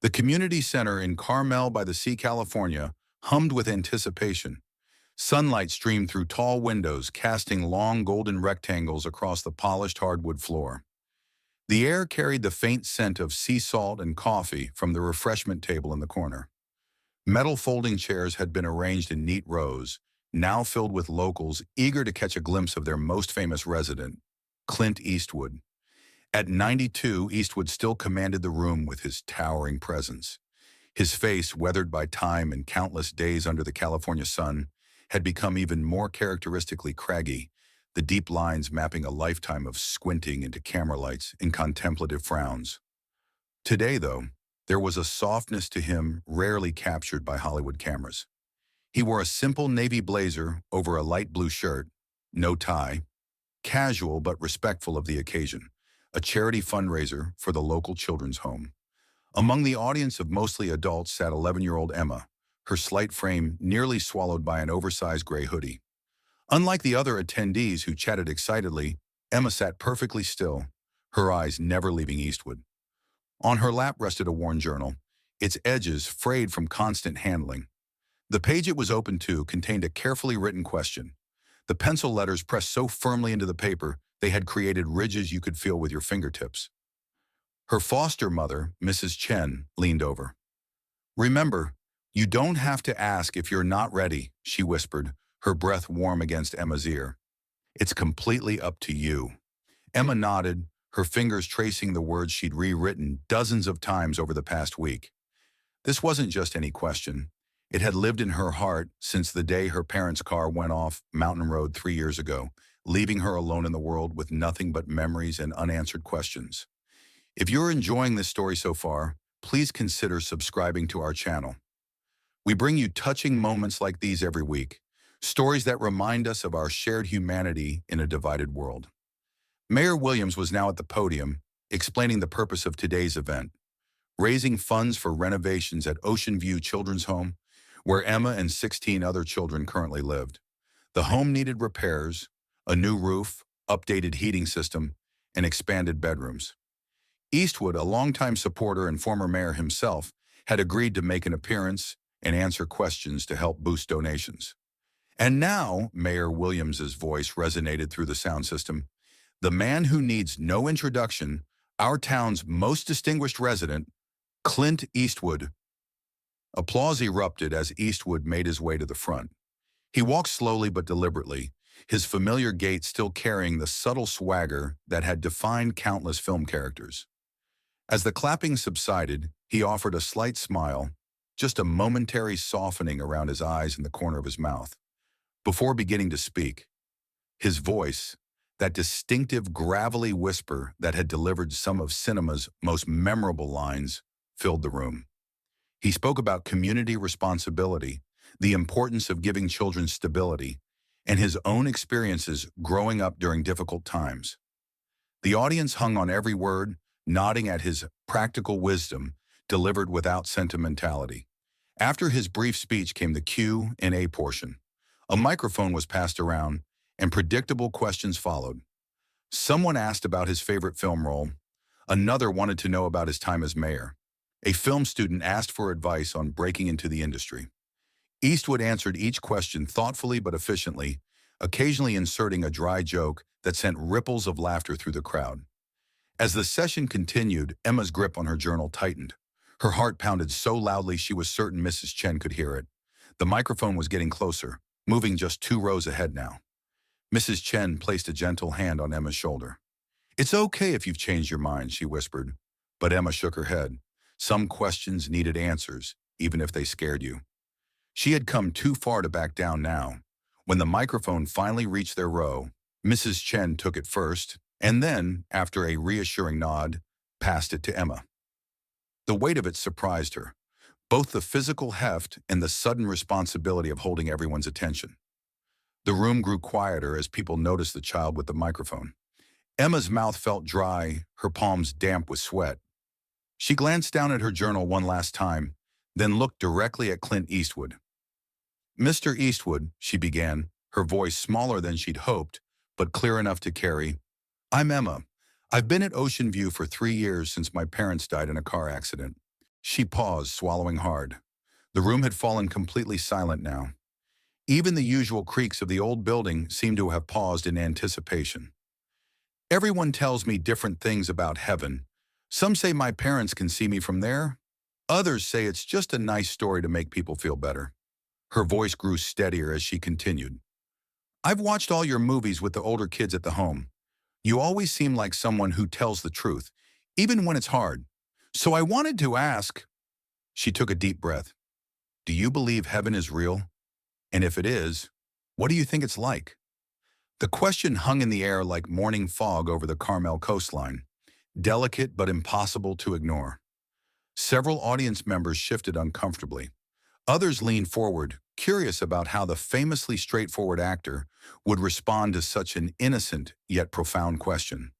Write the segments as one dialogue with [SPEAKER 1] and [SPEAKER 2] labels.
[SPEAKER 1] The community center in Carmel-by-the-Sea, California, hummed with anticipation. Sunlight streamed through tall windows, casting long golden rectangles across the polished hardwood floor. The air carried the faint scent of sea salt and coffee from the refreshment table in the corner. Metal folding chairs had been arranged in neat rows, now filled with locals eager to catch a glimpse of their most famous resident, Clint Eastwood. At 92, Eastwood still commanded the room with his towering presence. His face, weathered by time and countless days under the California sun, had become even more characteristically craggy, the deep lines mapping a lifetime of squinting into camera lights and contemplative frowns. Today, though, there was a softness to him rarely captured by Hollywood cameras. He wore a simple navy blazer over a light blue shirt, no tie, casual but respectful of the occasion, a charity fundraiser for the local children's home. Among the audience of mostly adults sat 11-year-old Emma, her slight frame nearly swallowed by an oversized gray hoodie. Unlike the other attendees who chatted excitedly, Emma sat perfectly still, her eyes never leaving Eastwood. On her lap rested a worn journal, its edges frayed from constant handling. The page it was open to contained a carefully written question. The pencil letters pressed so firmly into the paper they had created ridges you could feel with your fingertips. Her foster mother, Mrs. Chen, leaned over. "Remember, you don't have to ask if you're not ready," she whispered, her breath warm against Emma's ear. "It's completely up to you." Emma nodded, her fingers tracing the words she'd rewritten dozens of times over the past week. This wasn't just any question. It had lived in her heart since the day her parents' car went off Mountain Road 3 years ago, leaving her alone in the world with nothing but memories and unanswered questions. If you're enjoying this story so far, please consider subscribing to our channel. We bring you touching moments like these every week, stories that remind us of our shared humanity in a divided world. Mayor Williams was now at the podium, explaining the purpose of today's event: raising funds for renovations at Ocean View Children's Home, where Emma and 16 other children currently lived. The home needed repairs, a new roof, updated heating system, and expanded bedrooms. Eastwood, a longtime supporter and former mayor himself, had agreed to make an appearance and answer questions to help boost donations. And now, Mayor Williams's voice resonated through the sound system, the man who needs no introduction, our town's most distinguished resident, Clint Eastwood. Applause erupted as Eastwood made his way to the front. He walked slowly but deliberately, his familiar gait still carrying the subtle swagger that had defined countless film characters. As the clapping subsided, he offered a slight smile, just a momentary softening around his eyes and the corner of his mouth. Before beginning to speak, his voice, that distinctive gravelly whisper that had delivered some of cinema's most memorable lines, filled the room. He spoke about community responsibility, the importance of giving children stability, and his own experiences growing up during difficult times. The audience hung on every word, nodding at his practical wisdom delivered without sentimentality. After his brief speech came the Q&A portion. A microphone was passed around, and predictable questions followed. Someone asked about his favorite film role. Another wanted to know about his time as mayor. A film student asked for advice on breaking into the industry. Eastwood answered each question thoughtfully but efficiently, occasionally inserting a dry joke that sent ripples of laughter through the crowd. As the session continued, Emma's grip on her journal tightened. Her heart pounded so loudly she was certain Mrs. Chen could hear it. The microphone was getting closer, moving just 2 rows ahead now. Mrs. Chen placed a gentle hand on Emma's shoulder. "It's okay if you've changed your mind," she whispered. But Emma shook her head. Some questions needed answers, even if they scared you. She had come too far to back down now. When the microphone finally reached their row, Mrs. Chen took it first, and then, after a reassuring nod, passed it to Emma. The weight of it surprised her, both the physical heft and the sudden responsibility of holding everyone's attention. The room grew quieter as people noticed the child with the microphone. Emma's mouth felt dry, her palms damp with sweat. She glanced down at her journal one last time, then looked directly at Clint Eastwood. "Mr. Eastwood," she began, her voice smaller than she'd hoped, but clear enough to carry, "I'm Emma. I've been at Ocean View for 3 years since my parents died in a car accident. She paused, swallowing hard. The room had fallen completely silent now. Even the usual creaks of the old building seemed to have paused in anticipation. Everyone tells me different things about heaven. Some say my parents can see me from there. Others say it's just a nice story to make people feel better. Her voice grew steadier as she continued. I've watched all your movies with the older kids at the home. You always seem like someone who tells the truth, even when it's hard. So I wanted to ask, she took a deep breath, do you believe heaven is real? And if it is, what do you think it's like? The question hung in the air like morning fog over the Carmel coastline, delicate but impossible to ignore. Several audience members shifted uncomfortably. Others leaned forward, curious about how the famously straightforward actor would respond to such an innocent yet profound question.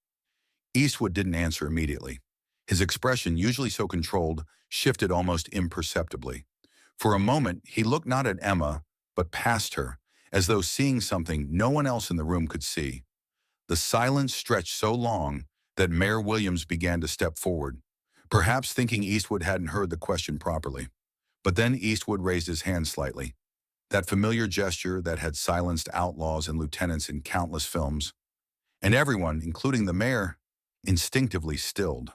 [SPEAKER 1] Eastwood didn't answer immediately. His expression, usually so controlled, shifted almost imperceptibly. For a moment, he looked not at Emma, but past her, as though seeing something no one else in the room could see. The silence stretched so long that Mayor Williams began to step forward, perhaps thinking Eastwood hadn't heard the question properly. But then Eastwood raised his hand slightly, that familiar gesture that had silenced outlaws and lieutenants in countless films, and everyone, including the mayor, instinctively stilled.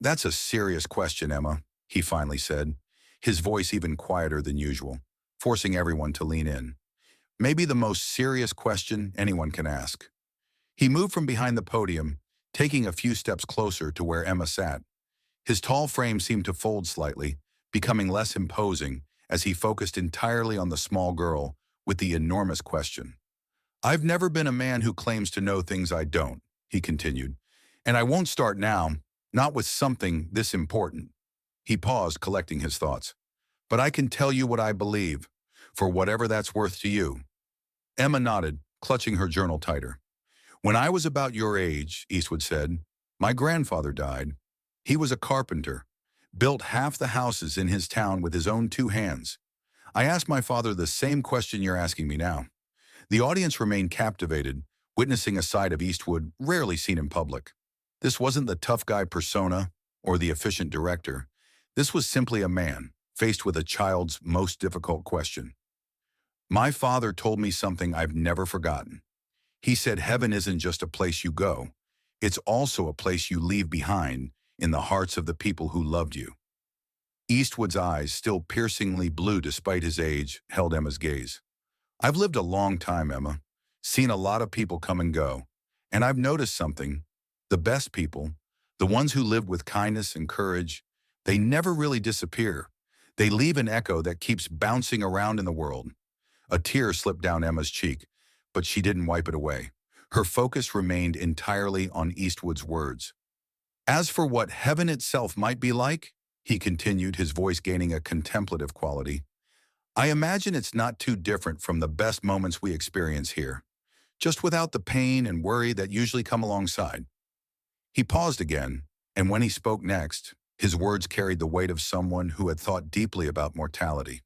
[SPEAKER 1] That's a serious question, Emma, he finally said, his voice even quieter than usual, forcing everyone to lean in. Maybe the most serious question anyone can ask. He moved from behind the podium, taking a few steps closer to where Emma sat. His tall frame seemed to fold slightly, becoming less imposing as he focused entirely on the small girl with the enormous question. I've never been a man who claims to know things I don't, he continued, and I won't start now, not with something this important. He paused, collecting his thoughts. But I can tell you what I believe, for whatever that's worth to you. Emma nodded, clutching her journal tighter. When I was about your age, Eastwood said, my grandfather died. He was a carpenter, built half the houses in his town with his own two hands. I asked my father the same question you're asking me now. The audience remained captivated, witnessing a side of Eastwood rarely seen in public. This wasn't the tough guy persona or the efficient director. This was simply a man faced with a child's most difficult question. My father told me something I've never forgotten. He said heaven isn't just a place you go. It's also a place you leave behind in the hearts of the people who loved you. Eastwood's eyes, still piercingly blue despite his age, held Emma's gaze. I've lived a long time, Emma, seen a lot of people come and go, and I've noticed something. The best people, the ones who lived with kindness and courage, they never really disappear. They leave an echo that keeps bouncing around in the world. A tear slipped down Emma's cheek, but she didn't wipe it away. Her focus remained entirely on Eastwood's words. As for what heaven itself might be like, he continued, his voice gaining a contemplative quality, I imagine it's not too different from the best moments we experience here, just without the pain and worry that usually come alongside. He paused again, and when he spoke next, his words carried the weight of someone who had thought deeply about mortality.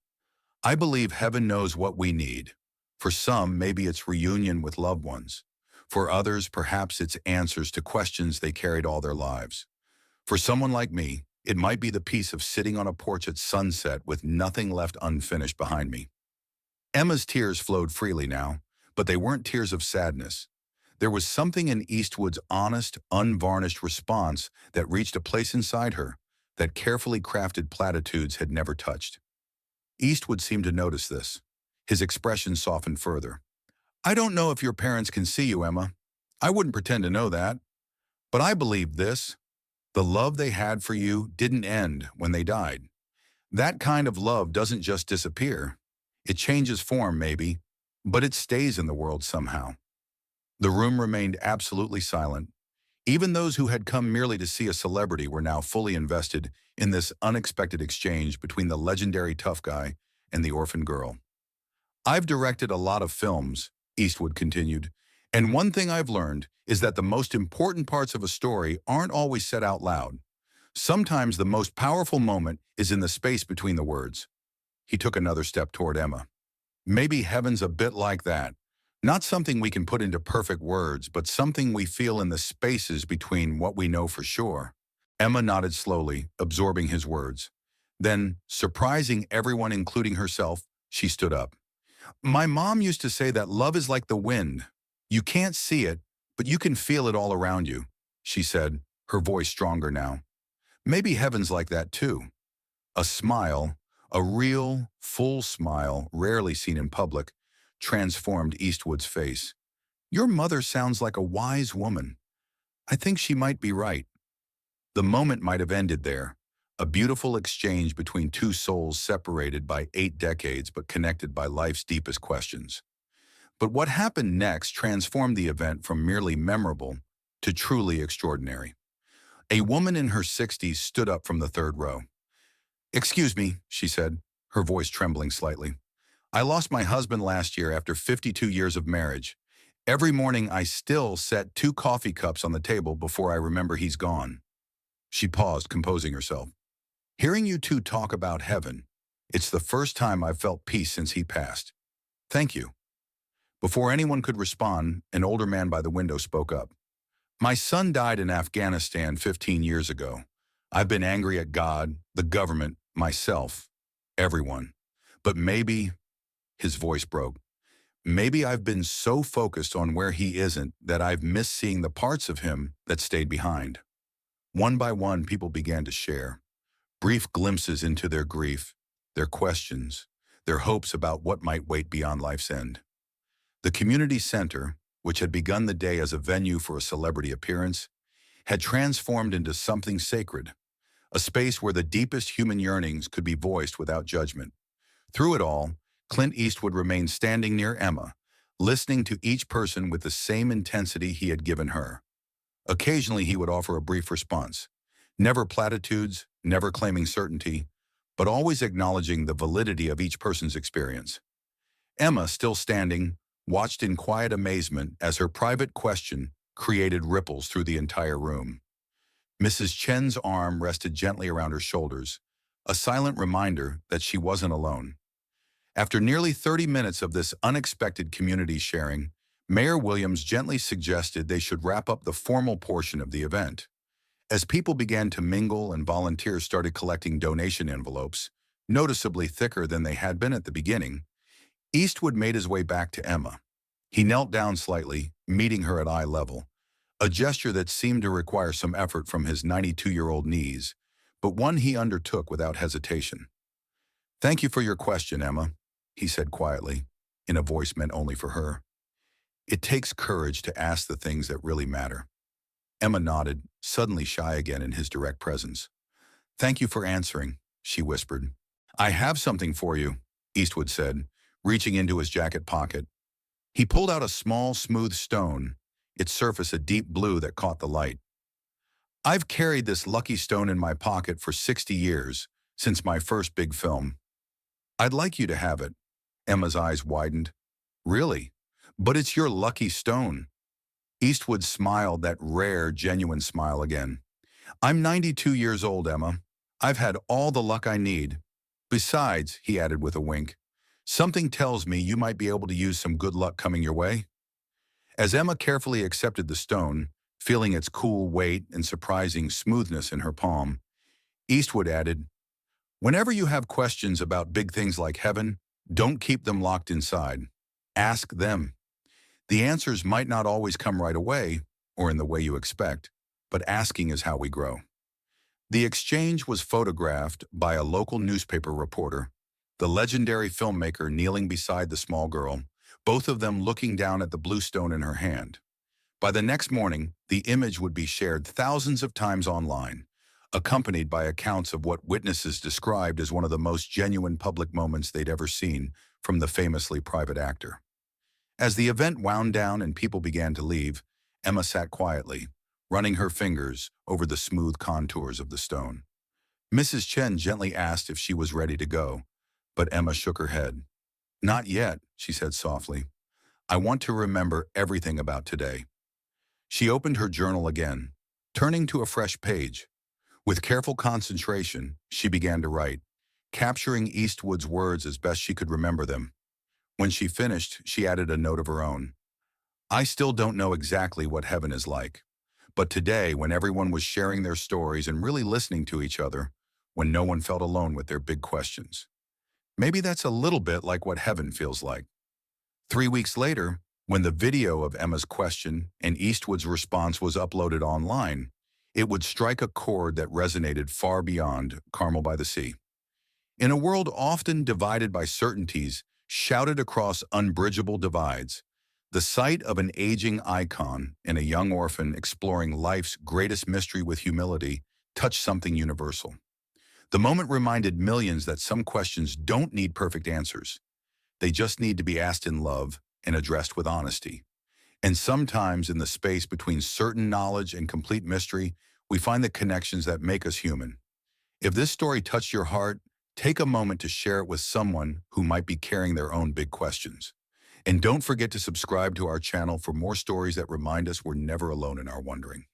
[SPEAKER 1] I believe heaven knows what we need. For some, maybe it's reunion with loved ones. For others, perhaps it's answers to questions they carried all their lives. For someone like me, it might be the peace of sitting on a porch at sunset with nothing left unfinished behind me. Emma's tears flowed freely now, but they weren't tears of sadness. There was something in Eastwood's honest, unvarnished response that reached a place inside her that carefully crafted platitudes had never touched. Eastwood seemed to notice this. His expression softened further. I don't know if your parents can see you, Emma. I wouldn't pretend to know that. But I believe this. The love they had for you didn't end when they died. That kind of love doesn't just disappear. It changes form, maybe, but it stays in the world somehow. The room remained absolutely silent. Even those who had come merely to see a celebrity were now fully invested in this unexpected exchange between the legendary tough guy and the orphan girl. I've directed a lot of films, Eastwood continued, and one thing I've learned is that the most important parts of a story aren't always said out loud. Sometimes the most powerful moment is in the space between the words. He took another step toward Emma. Maybe heaven's a bit like that. Not something we can put into perfect words, but something we feel in the spaces between what we know for sure. Emma nodded slowly, absorbing his words. Then, surprising everyone including herself, she stood up. My mom used to say that love is like the wind. You can't see it, but you can feel it all around you, she said, her voice stronger now. Maybe heaven's like that too. A smile, a real, full smile, rarely seen in public, transformed Eastwood's face. Your mother sounds like a wise woman. I think she might be right. The moment might have ended there, a beautiful exchange between two souls separated by 8 decades but connected by life's deepest questions. But what happened next transformed the event from merely memorable to truly extraordinary. A woman in her 60s stood up from the third row. Excuse me, she said, her voice trembling slightly. I lost my husband last year after 52 years of marriage. Every morning I still set 2 coffee cups on the table before I remember he's gone. She paused, composing herself. Hearing you two talk about heaven, it's the first time I've felt peace since he passed. Thank you. Before anyone could respond, an older man by the window spoke up. My son died in Afghanistan 15 years ago. I've been angry at God, the government, myself, everyone. But maybe, his voice broke, maybe I've been so focused on where he isn't that I've missed seeing the parts of him that stayed behind. One by one, people began to share. Brief glimpses into their grief, their questions, their hopes about what might wait beyond life's end. The community center, which had begun the day as a venue for a celebrity appearance, had transformed into something sacred, a space where the deepest human yearnings could be voiced without judgment. Through it all, Clint Eastwood remained standing near Emma, listening to each person with the same intensity he had given her. Occasionally, he would offer a brief response, never platitudes, never claiming certainty, but always acknowledging the validity of each person's experience. Emma, still standing, watched in quiet amazement as her private question created ripples through the entire room. Mrs. Chen's arm rested gently around her shoulders, a silent reminder that she wasn't alone. After nearly 30 minutes of this unexpected community sharing, Mayor Williams gently suggested they should wrap up the formal portion of the event. As people began to mingle and volunteers started collecting donation envelopes, noticeably thicker than they had been at the beginning, Eastwood made his way back to Emma. He knelt down slightly, meeting her at eye level, a gesture that seemed to require some effort from his 92-year-old knees, but one he undertook without hesitation. Thank you for your question, Emma, he said quietly, in a voice meant only for her. It takes courage to ask the things that really matter. Emma nodded, suddenly shy again in his direct presence. Thank you for answering, she whispered. I have something for you, Eastwood said, reaching into his jacket pocket. He pulled out a small, smooth stone, its surface a deep blue that caught the light. I've carried this lucky stone in my pocket for 60 years, since my first big film. I'd like you to have it. Emma's eyes widened. Really? But it's your lucky stone. Eastwood smiled that rare, genuine smile again. I'm 92 years old, Emma. I've had all the luck I need. Besides, he added with a wink, something tells me you might be able to use some good luck coming your way. As Emma carefully accepted the stone, feeling its cool weight and surprising smoothness in her palm, Eastwood added, whenever you have questions about big things like heaven, don't keep them locked inside. Ask them. The answers might not always come right away, or in the way you expect, but asking is how we grow. The exchange was photographed by a local newspaper reporter, the legendary filmmaker kneeling beside the small girl, both of them looking down at the blue stone in her hand. By the next morning, the image would be shared thousands of times online, accompanied by accounts of what witnesses described as one of the most genuine public moments they'd ever seen from the famously private actor. As the event wound down and people began to leave, Emma sat quietly, running her fingers over the smooth contours of the stone. Mrs. Chen gently asked if she was ready to go, but Emma shook her head. Not yet, she said softly. I want to remember everything about today. She opened her journal again, turning to a fresh page. With careful concentration, she began to write, capturing Eastwood's words as best she could remember them. When she finished, she added a note of her own. I still don't know exactly what heaven is like, But today, when everyone was sharing their stories and really listening to each other, when no one felt alone with their big questions. Maybe that's a little bit like what heaven feels like. 3 weeks later, when the video of Emma's question and Eastwood's response was uploaded online, it would strike a chord that resonated far beyond Carmel-by-the-Sea. In a world often divided by certainties, shouted across unbridgeable divides, the sight of an aging icon and a young orphan exploring life's greatest mystery with humility touched something universal. The moment reminded millions that some questions don't need perfect answers. They just need to be asked in love and addressed with honesty. And sometimes in the space between certain knowledge and complete mystery, we find the connections that make us human. If this story touched your heart, take a moment to share it with someone who might be carrying their own big questions. And don't forget to subscribe to our channel for more stories that remind us we're never alone in our wondering.